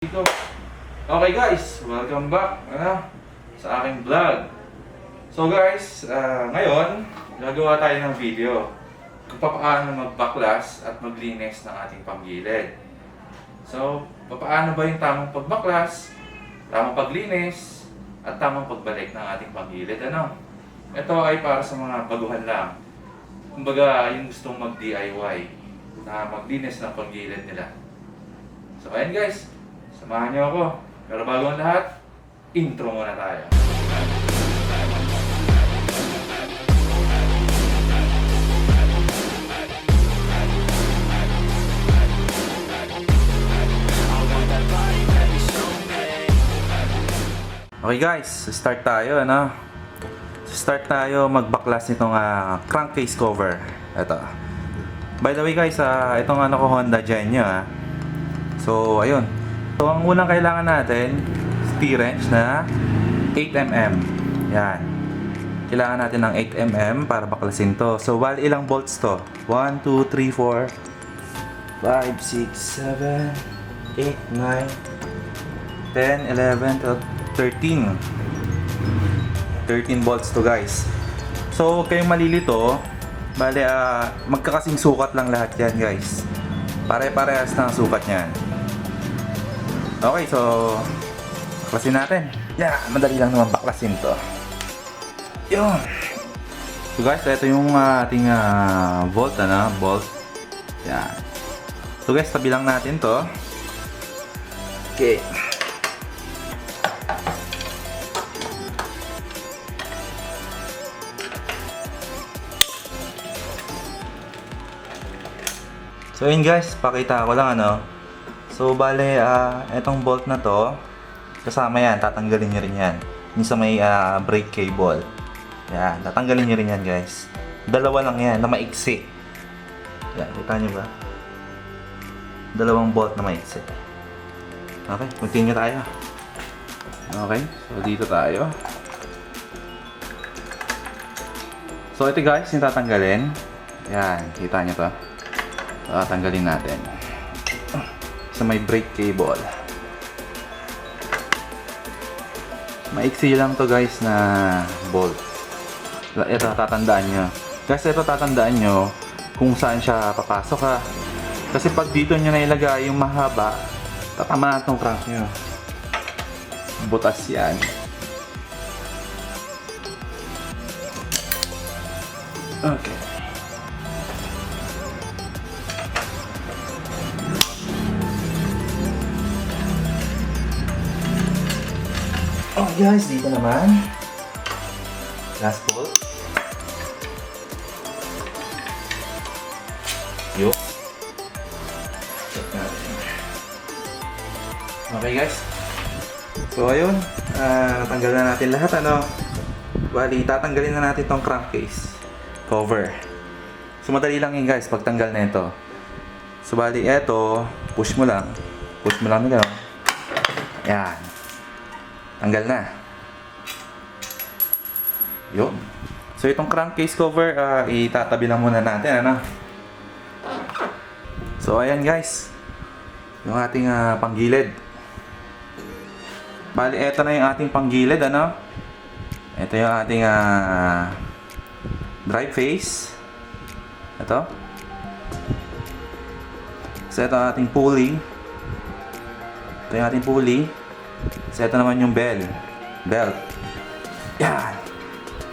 Dito. Okay guys, welcome back sa aking vlog. So guys, ngayon gagawa tayo ng video kung paano magbaklas at maglinis ng ating panggilid. So, paano ba yung tamang pagbaklas, tamang paglinis, at tamang pagbalik ng ating panggilid, Ito ay para sa mga baguhan lang. Kumbaga, yung gustong mag-DIY na maglinis ng panggilid nila. So, ayan guys, samahan niyo ako. Pero bago ang lahat, intro muna tayo. Okay guys, start tayo, Start tayo magbaklas nitong crankcase cover. Ito. By the way guys, itong ko Honda Genio, So, ayun. So, ang unang kailangan natin, T-wrench na 8mm. Yan. Kailangan natin ng 8mm para baklasin to. So, bali ilang bolts to? 1, 2, 3, 4, 5, 6, 7, 8, 9, 10, 11, 12, 13 bolts to guys. So, kayong malilito, bali magkakasing sukat lang lahat yan guys. Pare-parehas na ang sukat niyan. Okay, so baklasin natin. Madali lang naman baklasin to. Yun. So guys, ito yung ating bolt, bolt. Yan. So guys, tabi lang natin to. Okay. So yun guys, pakita ko lang So bale, etong bolt na to, kasama yan, tatanggalin nyo rin yan. Yung sa may brake cable. Yan, tatanggalin nyo rin yan guys. Dalawa lang yan, na maiksi. Yan, kita nyo ba? Dalawang bolt na maiksi. Okay, continue tayo. Okay, so dito tayo. So ito guys, yung tatanggalin. Yan, kita nyo to. Tatanggalin natin sa may brake cable. Maiksi lang to guys na bolt. Ito tatandaan nyo guys, ito tatandaan nyo kung saan siya papasok kasi pag dito nyo na ilagay yung mahaba, tatamaan tong crank nyo, butas yan. Okay. Oh guys, dito naman. Last bolt. Yo. Check natin. Okay guys. So ayun, natanggal na natin lahat Bali, tatanggalin na natin tong crankcase cover. So madali lang yun guys, pagtanggal na ito. So bali, eto, push mo lang na gano'n. Yan. Tanggal na. Yun. So itong crankcase cover, itatabi lang muna natin, So ayan guys, yung ating panggilid. Bali, eto na yung ating panggilid, Ito yung ating drive face. Ito. So ito ang ating pulley. Ito yung ating pulley. So ito naman yung belt. Yan.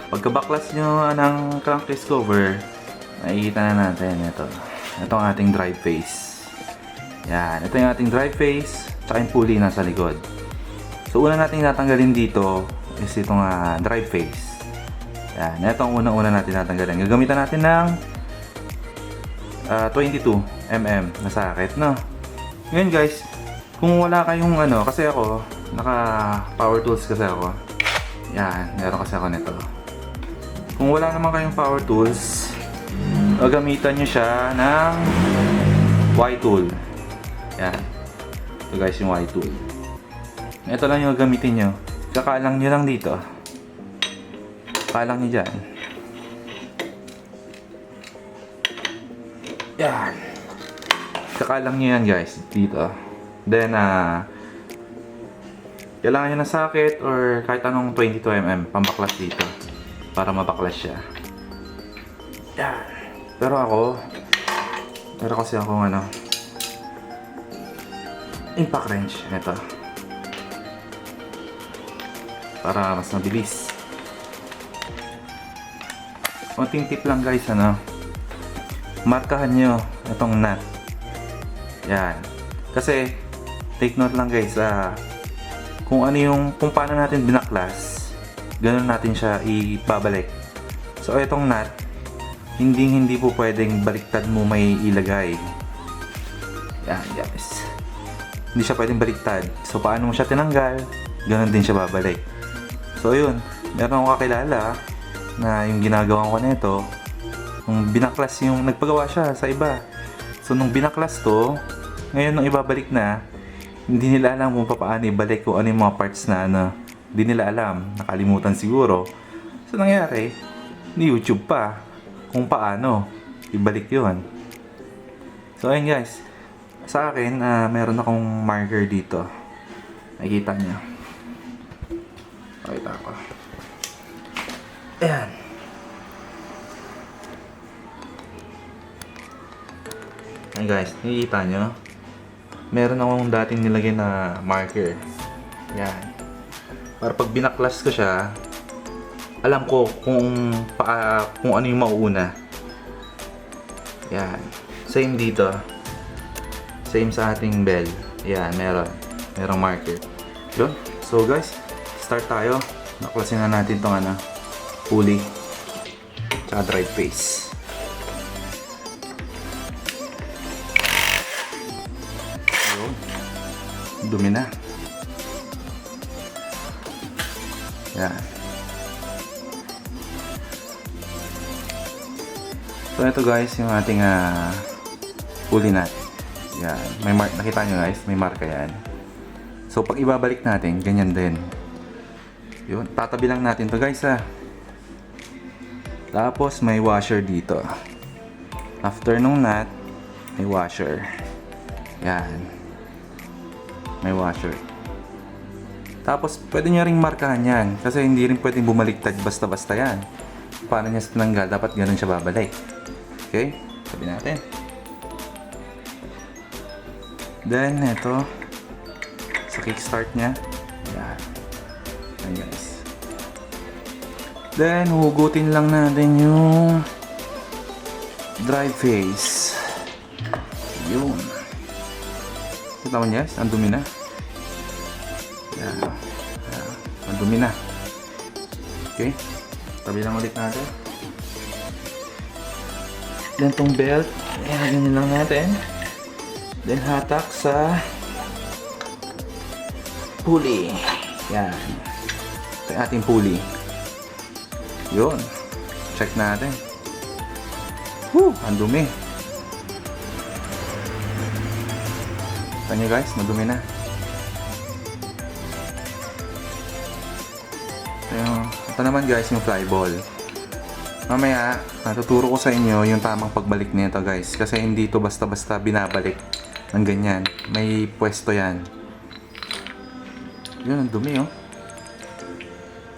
Pagkabaklas nyo ng crankcase cover, nakikita na natin ito. Ito ang ating drive face. Yan. Ito yung ating drive face, tsaka yung pulley nasa likod. So una natin natanggalin dito is itong drive face. Yan. Ito ang unang-una natin natanggalin. Gagamitan natin ng 22mm na socket, Ngayon guys, kung wala kayong kasi ako, naka power tools kasi ako. Yan, meron kasi ako nito. Kung wala naman kayong power tools, gagamitan nyo siya ng Y-tool. Yan. Ito guys yung Y-tool. Ito lang yung gagamitin nyo. Kakalang nyo lang dito. Kakalang nyo dyan. Yan. Kakalang nyo yan guys, dito. Then, Kailangan niya ng socket or kahit anong 22mm pambaklas dito para mabaklas siya. Yan. Pero kasi akong impact wrench. Ito. Para mas mabilis. Konting tip lang guys, markahan nyo itong nut. Yan. Kasi, take note lang guys, kung paano natin binaklas, ganun natin siya ibabalik. So, itong nut, hindi po pwedeng baliktad mo may ilagay. Yan guys. Hindi siya pwedeng baliktad. So, paano mo siya tinanggal, ganun din siya babalik. So, yun. Meron akong kakilala na yung ginagawa ko nito, nung binaklas nagpagawa siya sa iba. So, nung binaklas to, ngayon nung ibabalik na, hindi nila alam kung paano ibalik kung ano yung mga parts na hindi nila alam. Nakalimutan siguro. So, nangyari, ni YouTube pa kung paano ibalik yun. So, ayun guys. Sa akin, meron akong marker dito. Nakikita niyo. Pakita ko. Ayan. Ayan guys, nakikita nyo? Meron akong dating nilagay na marker. Ayan. Para pag binaklas ko siya, alam ko kung ano yung mauuna. Ayan. Same dito. Same sa ating bell. Ayan, merong marker. Yun. So guys, start tayo. Naklasin na natin tong pulley tsaka drive face. Yun. Dumi na. Yan. So ito guys yung ating pulley natin. Yan. Nakita nyo guys, may marka yan. So pag ibabalik natin, ganyan din. Yun. Tatabi lang natin to guys Tapos may washer dito. After nung nut, may washer. Yan. May washer. Tapos pwede nyo ring markahan yan. Kasi hindi rin pwedeng bumaliktad basta-basta yan. Paano niya tinanggal? Dapat ganun siya babalik. Okay? Sabi natin. Then, ito. Sa kickstart niya. Yan. Yan guys. Then, hugutin lang natin yung drive face. Yun. Kita mo guys, ang dumi na. Yan. Yan. Ang dumi na. Okay. Tabi lang ulit natin. Then, tong belt. Ayan, ganyan lang natin. Then, hatak sa pulley. Yan. Ito yung ating pulley. Yun. Check natin. Woo! Ang dumi. Ito nyo guys, madumi na. Ito naman guys, yung fly ball. Mamaya, natuturo ko sa inyo yung tamang pagbalik nito guys. Kasi hindi ito basta-basta binabalik ng ganyan. May pwesto yan. Yun, ang dumi oh.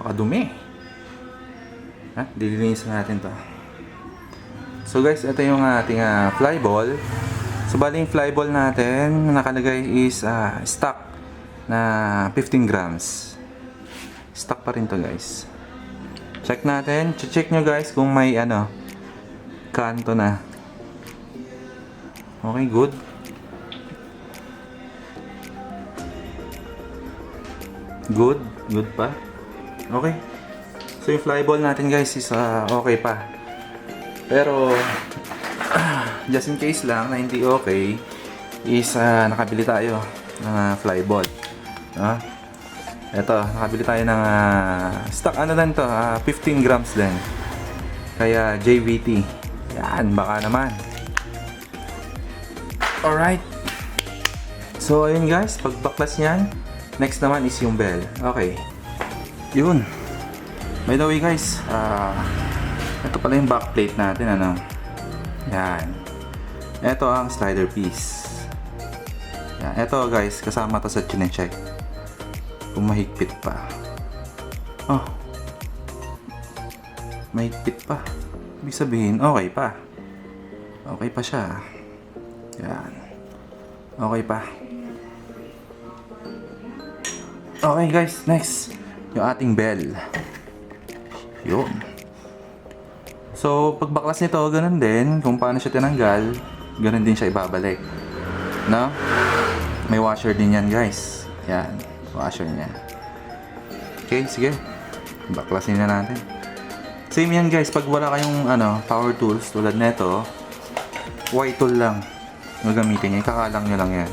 Pakadumi. Dilinisin natin to. So guys, ito yung ating fly ball. So bali yung fly ball natin nakalagay is stock na 15 grams. Stock pa rin to guys. Check natin. Check nyo guys kung may kanto na. Okay, good. Good pa. Okay. So yung fly ball natin guys is okay pa. Pero just in case lang na hindi okay is nakabili tayo ng fly ball. Ito, nakabili tayo ng stock din to, 15 grams din. Kaya JVT. Yan, baka naman. Alright. So ayun guys, pagbaklas niyan, next naman is yung bell. Okay. Yun. By the way guys, ito pala yung backplate natin, Yan. Ito ang slider piece. Yan. Ito guys, kasama to sa chinecheck. kung mahigpit pa. Oh. Mahigpit pa. Ibig sabihin, okay pa. Okay pa siya. Yan. Okay pa. Okay guys, next. Yung ating bell. Yun. So, pag baklas nito, ganun din. Kung paano siya tinanggal, ganun din siya ibabalik. No? May washer din yan guys. Yan. Washer niya. Okay, sige. Baklasin na natin. Same yan guys. Pag wala kayong power tools tulad nito, white tool lang gagamitin niya. Ikakalang nyo lang yan.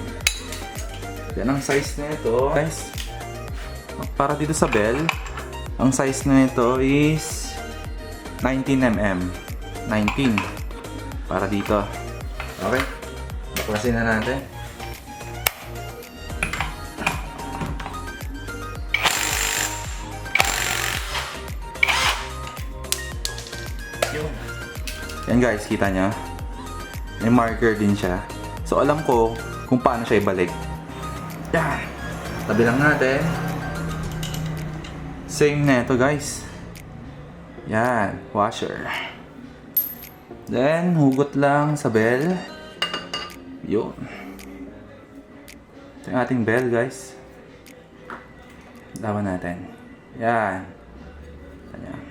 Yan ang size nito. Guys, para dito sa bell, ang size nito is 19mm. 19. Para dito. Okay. Baklasin na natin. Yan guys, kita nyo? May marker din siya. So alam ko kung paano siya ibalik. Yan. Tabi lang natin. Same na ito guys. Yan. Washer. Then, hugot lang sa bell. Yun. Ito yung ating bell guys. Lawan natin. Yan. Yan.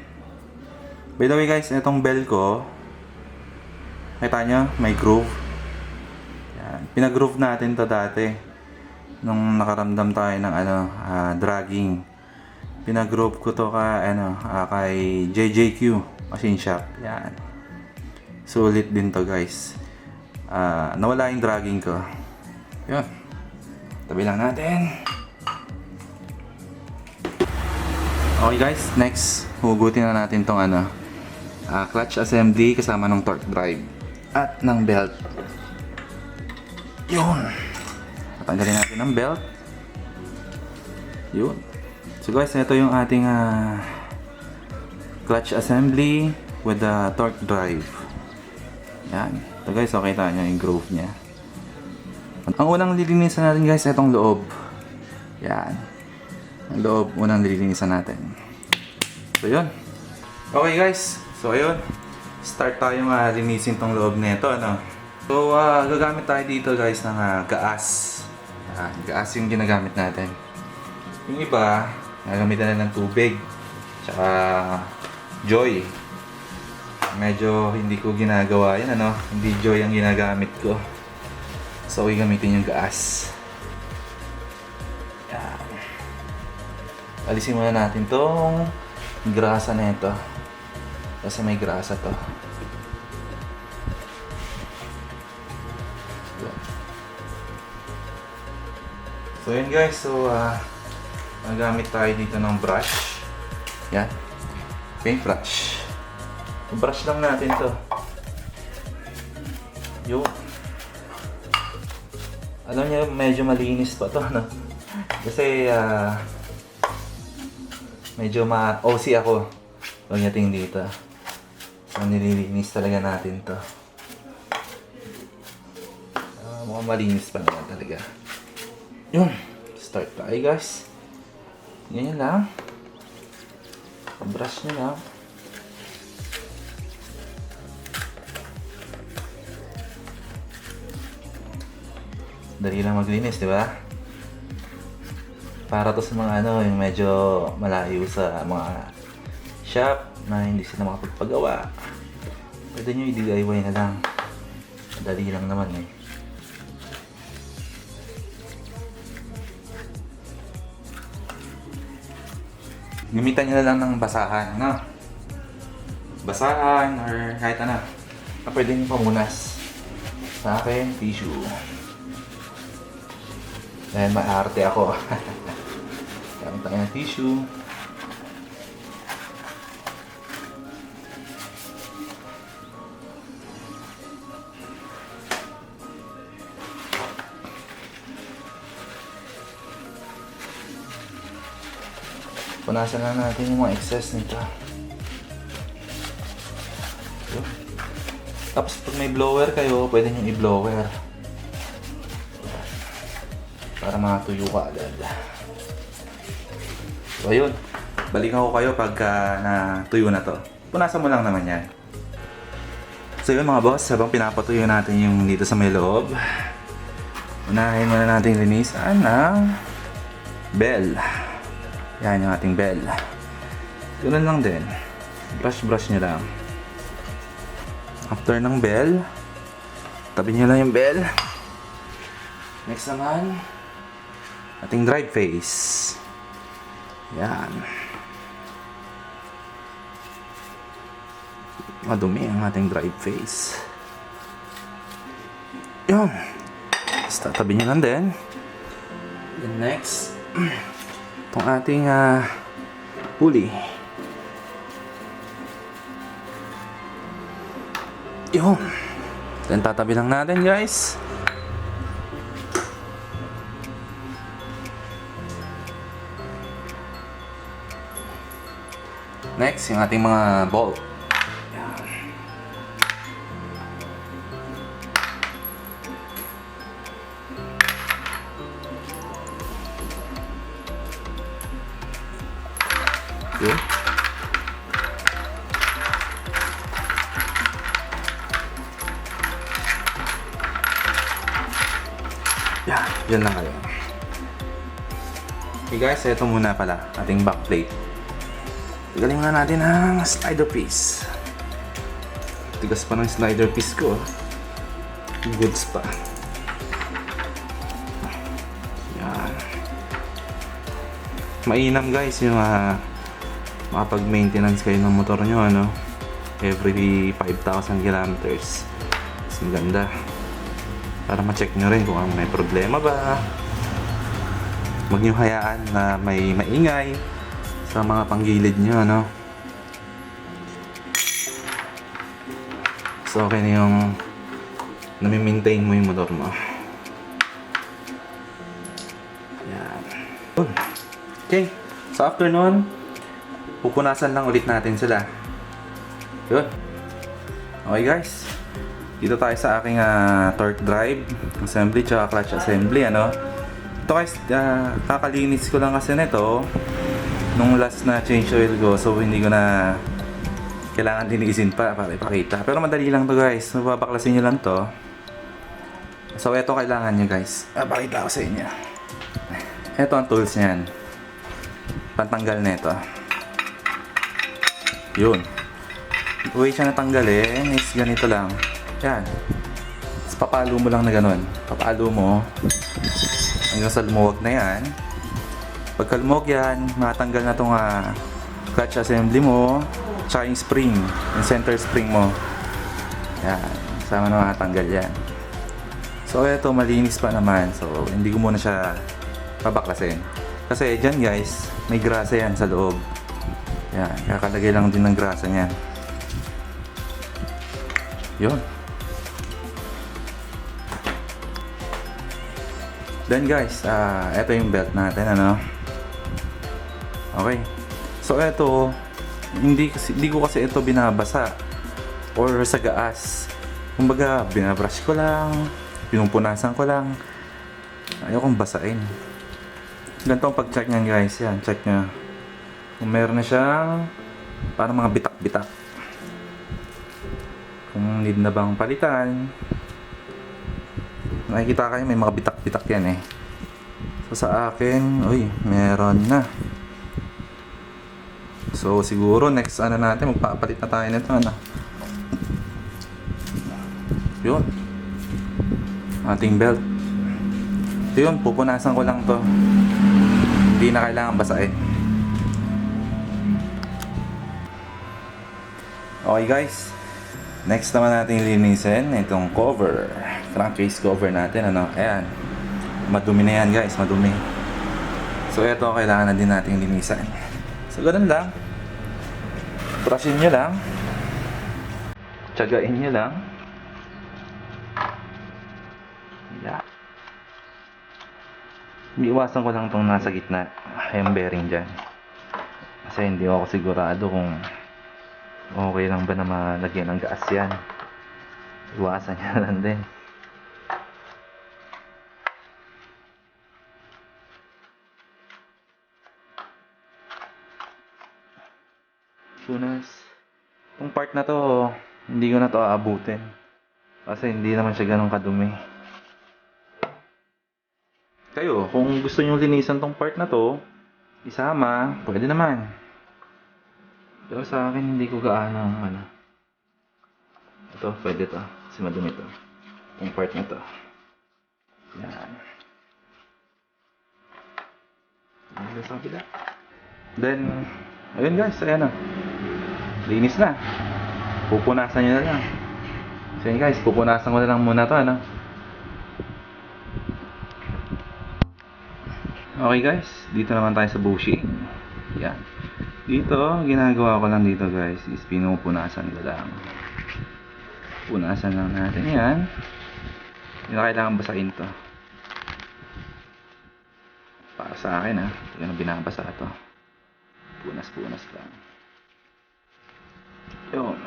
By the way guys, itong bell ko, kita nyo, may groove. Yan. Pinag-groove natin to dati. Nung nakaramdam tayo ng dragging. Pinag-groove ko to kay JJQ Machine Shop. Yan. Sulit din to guys. Nawala yung dragging ko. Yun. Tabi lang natin. Okay guys, next. Hugutin na natin tong clutch assembly kasama ng torque drive at ng belt. Yun. Tatanggalin natin ang belt. Yun. So guys, ito yung ating clutch assembly with the torque drive. Yan. Ito guys, okay tayo yung groove niya. Ang unang lilinisan natin guys, itong loob. Yan. Ang loob, unang lilinisan natin. So yun. Okay guys. So ayun. Start tayong linisin tong loob nito, So gagamit tayo dito guys ng gaas. Gaas yung ginagamit natin. Yung iba, gagamitan na ng tubig. Tsaka Joy. Medyo hindi ko ginagawa yan, Hindi Joy ang ginagamit ko. So gagamitin yung gaas. Yan. Alisin muna natin tong grasa na ito. Kasi may grasa to. So yun guys, nagamit tayo dito ng brush. Yan. Paint brush. Brush lang natin to. Yun. Alam niyo, medyo malinis pa to, Kasi medyo OC ako pagdating dito. So nililinis talaga natin to. Mukhang malinis pa naman talaga. Yun. Start tayo guys. Ganyan lang. Brush nyo lang. Dali lang maglinis, di ba? Para to sa mga yung medyo malayo sa mga shop na hindi sila makapagpagawa. Pwede nyo i-DIY na lang. Dali lang naman Gamitan nyo na lang ng basahan, Basahan or kahit pwede nyo pamunas. Sa akin, tissue. Dahil maarte ako. Gamit tayo ng tissue. Punasan na natin yung mga excess nito. Tapos pag may blower kayo, pwede nyo i-blower. Para makatuyo ka agad. So ayun, balikan ko kayo pagka natuyo na to. Punasan mo lang naman yan. So yun mga boss, habang pinapatuyo natin yung dito sa may loob, unahin muna natin linisan ng bell. Yan yung ating bell. Ganun lang din. Brush nyo lang. After ng bell, tabi nyo lang yung bell. Next naman, ating drive face. Yan. Madumi ang ating drive face. Yun. Basta tabi nyo lang din. Then next, itong ating pulley. Yun. Then tatabi lang natin guys. Next, yung ating mga bolt. Yan. Yun. Yan, yun lang kayo. Okay guys, ito muna pala, ating backplate. Galing na natin ang slider piece. Tigas pa ng slider piece ko. Goods pa. Yan. Mainam guys yung makapag-maintenance kayo ng motor nyo, ano? Every 5,000 kilometers. Mas maganda. Para ma-check nyo rin kung may problema ba. Huwag nyo hayaan na may maingay sa mga panggilid nyo, ano? So, okay na yung nami-maintain mo yung motor mo. Yan. Okay. So, after nun, pupunasan lang ulit natin sila. Yun. Okay, guys. Dito tayo sa aking torque drive assembly tsaka clutch assembly, ano? Ito guys, kakalinis ko lang kasi nito nung last na change oil ko, so hindi ko na kailangan linisin pa para ipakita. Pero madali lang to guys, mababaklasin nyo lang to. So ito kailangan nyo guys, pakita ko sa inyo. Ito ang tools nyan, pantanggal na ito. Yun, the way siya natanggalin is ganito lang. Yan, tapos papalo mo lang na ganun. Papalo mo hanggang sa lumuwag na yan. Pagka lumuwag yan, matanggal na itong clutch assembly mo, tsaka yung spring, yung center spring mo. Yan, sama na matanggal yan. So ito, malinis pa naman. So hindi ko muna siya pabaklasin. Kasi dyan guys, may grasa yan sa loob. Yan, kakalagay lang din ng grasa niyan. Yun. Then guys, ito yung belt natin, ano? Okay. So ito, hindi ko kasi ito binabasa or sa gaas. Kumbaga, binabrush ko lang, pinupunasan ko lang. Ayokong basain. Ganito ang pag-check niyan guys. Yan, check nyo. Kung meron na siyang parang mga bitak-bitak. Kung need na bang palitan. Nakikita kayo may mga bitak-bitak yan eh. So sa akin, uy, meron na. So siguro next ano natin, magpapalit na tayo nito, ano. Yun. Ating belt. Ito yun, pupunasan ko lang to. Hindi na kailangan basahin. Okay guys. Next naman natin linisin itong cover. Crankcase cover natin, ano. Ayan. Madumi na yan guys, madumi. So ito kailangan na din natin linisan. So ganun lang. Brushin nyo lang. Tiyagain nyo lang. Yeah. Iiwasan ko lang itong nasa gitna. Yung bearing dyan. Kasi hindi ako sigurado kung okay lang ba na malagyan ng gas yan. Iwasan nyo lang din. Punas. Itong part na to, hindi ko na to aabutin. Kasi hindi naman siya ganun kadumi. Kayo, kung gusto nyo linisan tong part na to, isama, pwede naman. Pero sa akin, hindi ko gaano ano. Ito, pwede to. Kasi madumi to. Itong part na to. Yan. Ano sa kabila? Then, ayun guys, ayan na. Linis na. Pupunasan nyo na lang. So yun guys, pupunasan ko na lang muna to, ano. Okay guys, dito naman tayo sa bushing. Yan. Dito, ginagawa ko lang dito guys is pinupunasan ko lang. Punasan lang natin yan. Hindi na kailangan basahin to. Para sa akin ha, hindi ko na binabasa to. Punas-punas lang. Yun.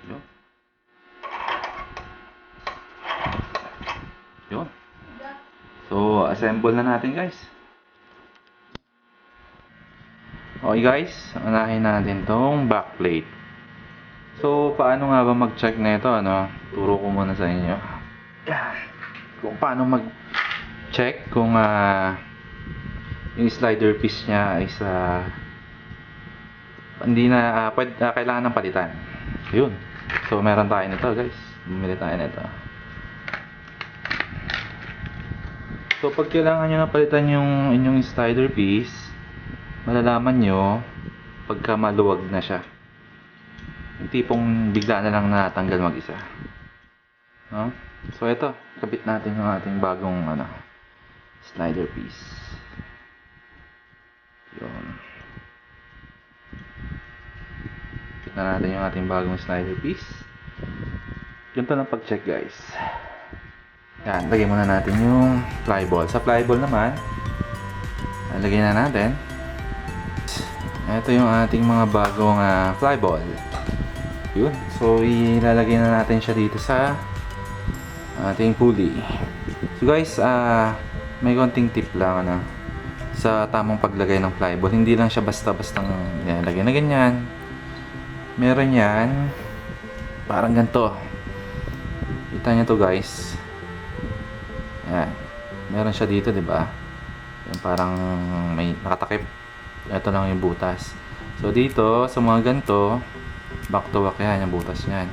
Yun. Yun. So, assemble na natin guys. Okay guys, unahin natin tong backplate. So, paano nga ba mag-check na ito, ano? Turo ko muna sa inyo. Yan. Kung paano mag-check kung yung slider piece niya is hindi na kailangan ng palitan. Ayun. So, meron tayo nito guys. Bumili tayo nito. So, pag kailangan nyo na palitan yung inyong slider piece, malalaman nyo pagka maluwag na siya. Yung tipong bigla na lang natanggal mag-isa. No? So, ito. Kabit natin yung ating bagong slider piece. Yun. Kabit na natin yung ating bagong slider piece. Ganito lang pag-check guys. Yan, lagyan muna natin yung flyball. Sa flyball naman, lagyan na natin. Ito yung ating mga bagong flyball. Yun. So, ilalagay na natin siya dito sa ating pulley. So guys, may konting tip lang sa tamang paglagay ng flyball. Hindi lang siya basta-bastang nilalagay na ganyan. Meron yan. Parang ganito. Kita nyo to guys. Yan. Meron siya dito, 'di ba? Yan parang may nakatakip. Ito lang yung butas. So dito sa mga ganito, back to back yan yung butas niyan.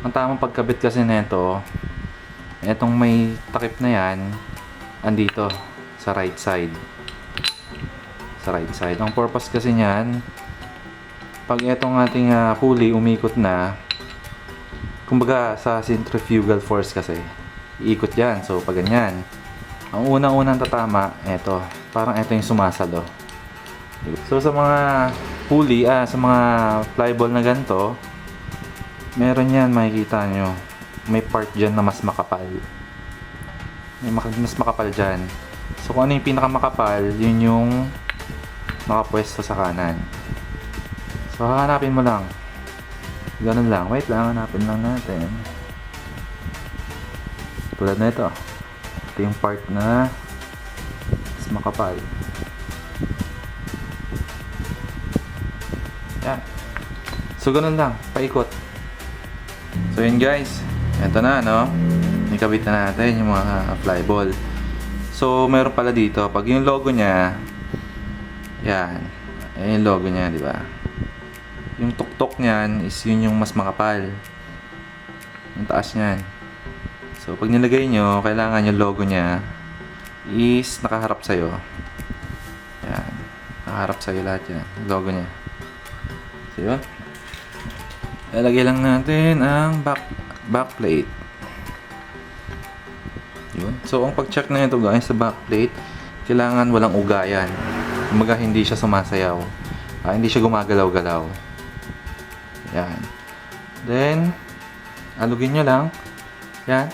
Ang tamang pagkabit kasi nito, etong may takip na yan, andito sa right side. Sa right side. Ang purpose kasi niyan, pag etong ating pulley umikot na, kumbaga sa centrifugal force kasi, iikot yan. So, pag ganyan. Ang unang-unang tatama, eto. Parang eto yung sumasalo. So, sa mga pulley, sa mga flyball na ganito, meron yan, makikita nyo. May part dyan na mas makapal. May mas makapal dyan. So, kung ano yung pinakamakapal, yun yung nakapwesto sa kanan. So, hahanapin mo lang. Ganun lang. Wait lang, hanapin lang natin. Tulad na ito. Ito yung part na mas makapal. Yan. So, ganun lang. Paikot. So, yun guys. Ito na, no? Ikabit na natin yung mga flyball. So, meron pala dito. Pag yung logo niya, yan. Yan yung logo niya, di ba? Yung tuktok niyan is yun yung mas makapal. Yung taas niyan. So, pag nilagay nyo, kailangan yung logo niya is nakaharap sa'yo. Yan. Nakaharap sa'yo lahat yan. Logo niya. So, yun. Lalagay lang natin ang backplate. Yun. So, ang pag-check na ito guys sa backplate, kailangan walang ugayan. Kumbaga, hindi siya sumasayaw. Hindi siya gumagalaw-galaw. Yan. Then, alugin nyo lang. Yan.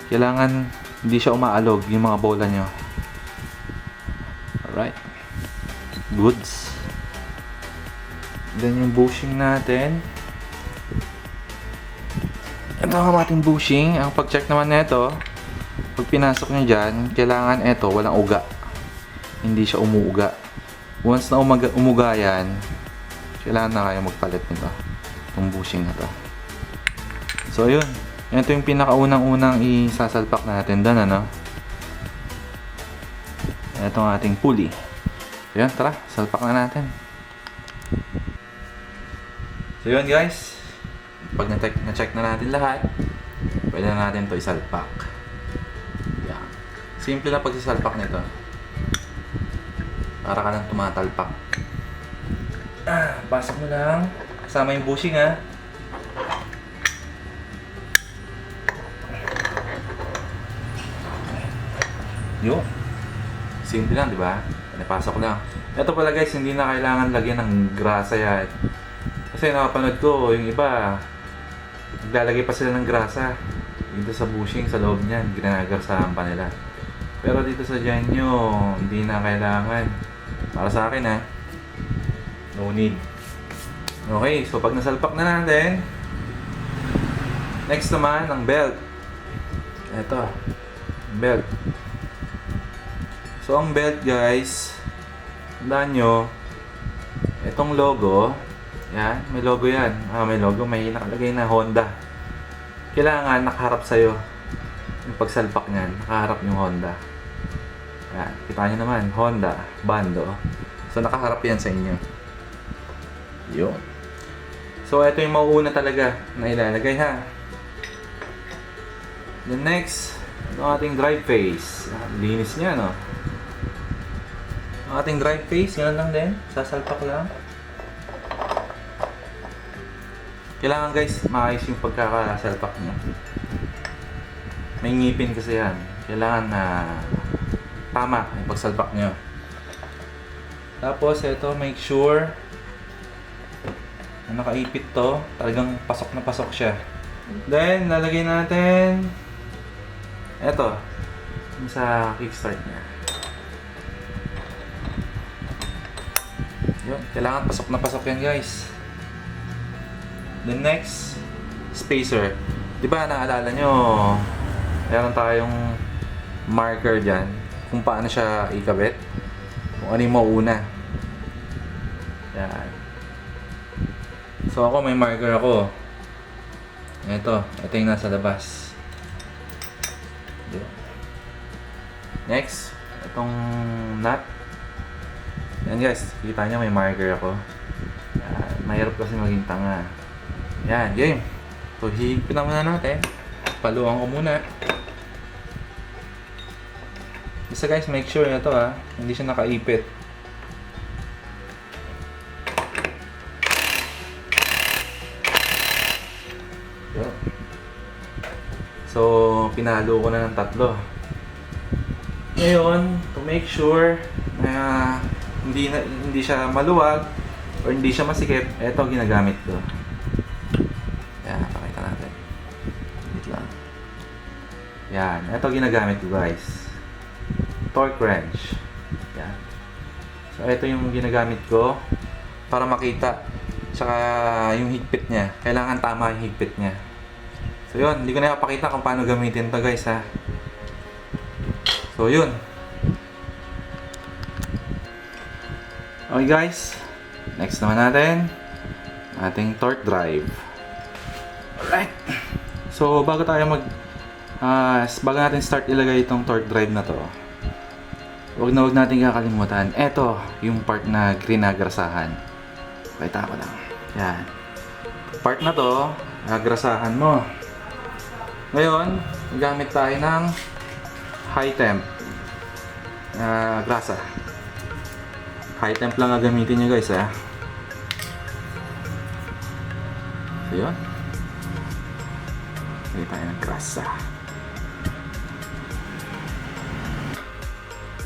Kailangan hindi siya umaalog yung mga bola nyo. Alright. Goods. Then yung bushing natin. Ito ang ating bushing. Ang pag-check naman nito, pag pinasok nyo dyan, kailangan ito, walang uga. hindi siya umuuga. Once na umuga yan, kailangan na kayo magpalit nito. Itong bushing na to. So, yun. Ito yung pinakaunang-unang isasalpak natin doon, ano? Ito ang ating pulley. Yun, tara. Salpak na natin. So, yun guys. Pag na-check na natin lahat, pwede na natin ito isalpak. Yan. Simple na pagsisalpak nito. Para ka lang tumatalpak. Pasok mo lang. Kasama yung bushing, ha. Yun. Simple lang, di ba? Napasok lang. Ito pala guys, hindi na kailangan lagyan ng grasa yan. Kasi nakapanood ko, yung iba, naglalagay pa sila ng grasa. Dito sa bushing, sa loob niyan, ginagarsahan pa nila. Pero dito sa Genyo, hindi na kailangan. Para sa akin, ha. No need. Okay, so pag nasalpak na natin, next naman, ang belt. Ito, belt. So, ang belt, guys, tandaan nyo, itong logo, yan, may logo yan. May logo, may nakalagay na Honda. Kailangan nakaharap sa'yo yung pagsalpak niyan, nakaharap yung Honda. Yan, kita nyo naman, Honda, bando. So, nakaharap yan sa inyo. Yun. So, ito yung mauuna talaga na ilalagay, ha. The next, yung ating drive face. Linis niya, no? Ang ating drive face, yan lang din. Sasalpak lang. Kailangan guys, maayos yung pagkakasalpak niya. May ngipin kasi yan. Kailangan na tama yung pagsalpak niyo. Tapos, ito, make sure na nakaipit to. Talagang pasok na pasok siya. Then, lalagay natin ito, yung sa kickstart niya. Yun, kailangan pasok na pasok yan guys. The next, spacer. Diba naalala nyo, meron tayong marker dyan kung paano siya ikabit, kung ano yung mauuna. Yan. So ako may marker ako. Ito yung nasa labas. Next, itong nut. Yan guys, kita nyo may marker ako. Yan. Mahirap kasi maging tanga. Yan, game. So hihigpit na muna natin. Paluan ko muna. Basta guys, make sure na ito ha, hindi siya nakaipit. So, pinalo ko na ng 3. Ngayon, to make sure na hindi siya maluwag or hindi siya masikip, ito ginagamit ko. Yan, pakita natin. Wait lang. Yan, ito ginagamit ko guys. Torque wrench. Yan. So, ito yung ginagamit ko para makita. Tsaka yung higpit niya. Kailangan tama yung higpit niya. So yun, hindi ko na ipakita kung paano gamitin to guys ha. So yun. Okay guys, next naman natin ating torque drive. Alright. So bago natin start ilagay itong torque drive na to, huwag natin kakalimutan, eto yung part na ginagrasahan. Pakita ko lang. Yan. Part na to, grasahan mo. Ngayon, gamit tayo ng high temp grasa. High temp lang gagamitin nyo guys ha. So yun. Lagay tayo ng grasa.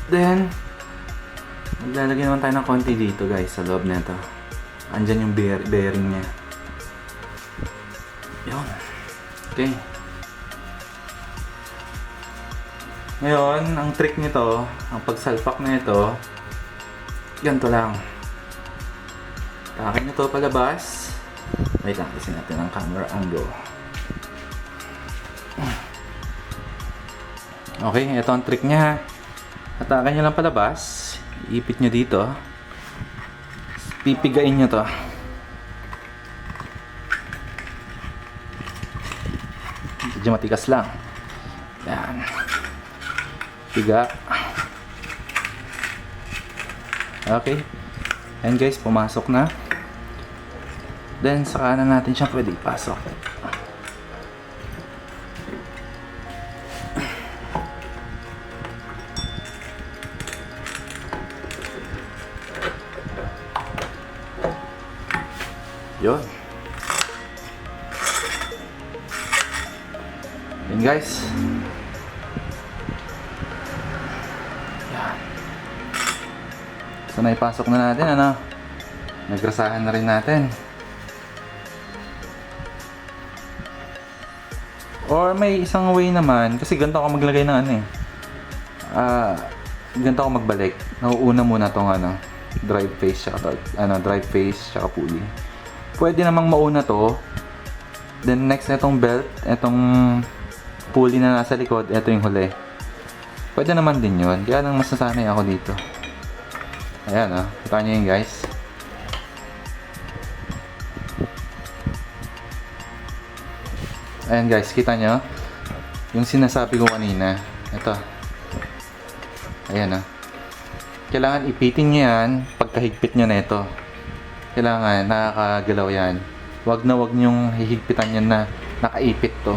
Then, maglalagay naman tayo ng konti dito guys sa loob nito. Andyan yung bearing nya. Yun. Okay. Ngayon, ang trick nito, ang pagsalpak na ito, ganito lang. Takin nyo ito palabas. Wait lang, kasi natin ang camera angle. Okay, ito ang trick niya. Atakan nyo lang palabas. Iipit nyo dito. Pipigain nyo to. Medyo matigas lang. Yan. Piga. Okay. And guys, pumasok na. Then, saka na natin siya pwede ipasok. Yun. Yun guys. Yan. So, naipasok na natin, ano? Nagrasahan na rin natin. Or may isang way naman, kasi ganito ako maglagay ng ano eh. Ganito ako magbalik. Nauuna muna tong ano, drive face tsaka pulley. Pwede namang mauna to. Then next itong belt, itong pulley na nasa likod, ito yung huli. Pwede naman din yun. Kaya lang mas nasanay ako dito. Ayan kita nyo yun guys. Ayan guys, kita nyo yung sinasabi ko kanina. Ito. Ayan kailangan ipitin nyo yan pagkahigpit nyo na ito. Kailangan nakakagalaw yan. Wag nyong hihigpitan yan na nakaipit to.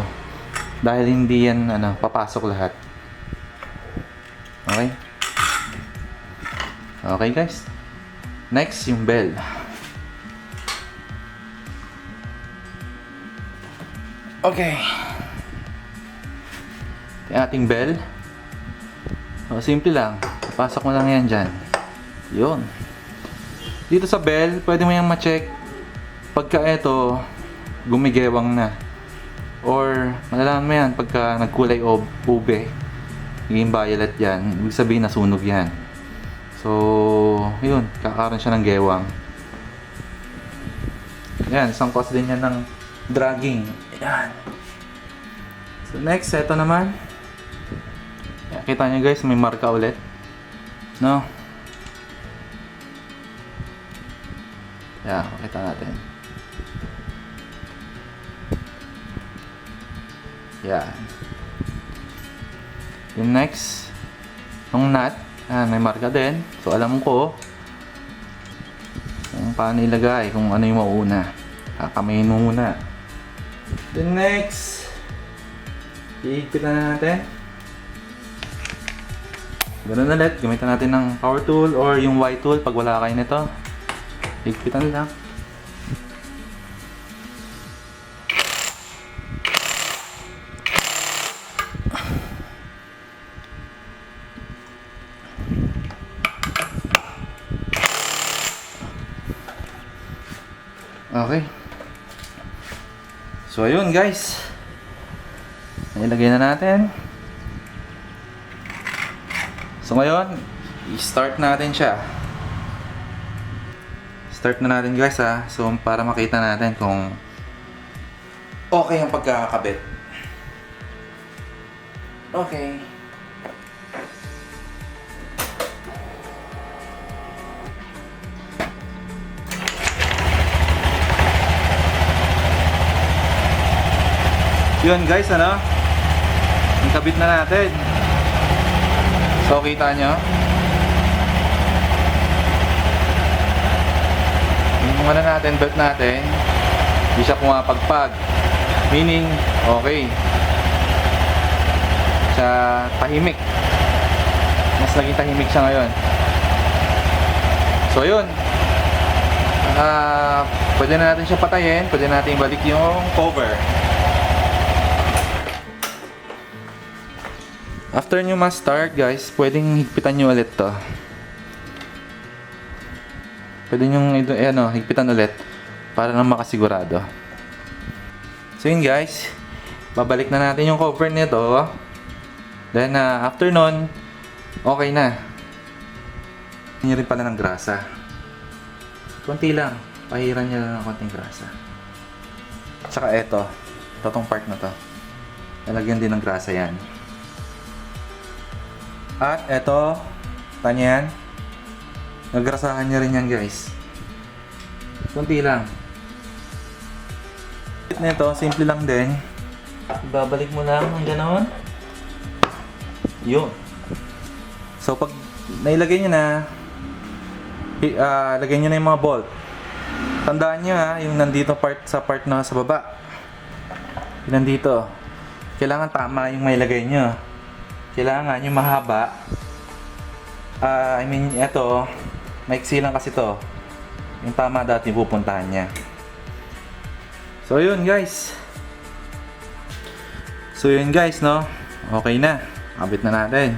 Dahil hindi yan papasok lahat. Okay? Okay guys. Next, yung bell. Okay. Yung ating bell. So, simple lang. Pasok mo lang yan dyan. Yun. Dito sa bell, pwede mo yung ma-check pagka ito gumigewang na. Or, malalaman mo yan pagka nagkulay ube. Naging violet yan. Ibig sabihin nasunog yan. So, yun. Kakaroon siya ng gewang. Yan. Isang cause din yan ng dragging. Yan. So, next, ito naman. Yan, kita nyo guys, may marka ulit. No? Yan, kita natin. Yan. Yung next, yung nut. May marka din. So, alam ko kung paano ilagay, kung ano yung mauna. Kakamayin mo muna. Then next, hihigpitan na natin. Ganun ulit. Gamitan natin ng power tool or yung Y tool pag wala kayo nito. Higpitan lang. Okay. So ayun guys. Nailagay na natin. So ngayon, i-start natin siya. Start na natin guys So para makita natin kung okay ang pagkakabit. Okay. Yun guys, nakabit na natin. So kita nyo yung natin, belt natin, hindi siya pumapagpag. Meaning, okay. Siya tahimik. Mas naging tahimik siya ngayon. So yun, pwede na natin siya patayin. Pwede natin balik yung cover. After nyo ma-start guys, pwedeng higpitan nyo ulit to. Pwede nyo higpitan ulit para na makasigurado. So yun guys, babalik na natin yung cover nito. Then after nun, okay na. Hindi rin pala ng grasa. Konti lang, pahiran nyo lang ng konting grasa. Tsaka itong part na to, lalagyan din ng grasa yan. At ito, tanyan, Nagrasahan niya rin yan guys. Kunti lang. Nito, simple lang din. Ibabalik mo lang ng ganoon. Yun. So pag nailagay niyo na, lagay niyo na yung mga bolt. Tandaan niyo yung nandito sa part na sa baba. Yung nandito. Kailangan tama yung mailagay niyo. Kailangan yung mahaba. I mean, ito, maiksi lang kasi to. Yung tama dati pupuntahan niya. So yun guys. No. Okay na. Kabit na natin.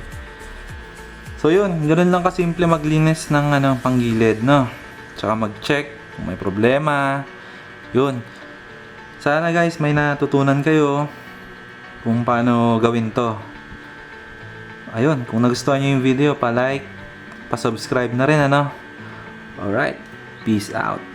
So yun, ganoon lang kasimple maglinis ng panggilid, no. Tsaka mag-check kung may problema. Yun. Sana guys may natutunan kayo kung paano gawin to. Ayun, kung nagustuhan niyo yung video, pa-like, pa-subscribe na rin, Alright. Peace out.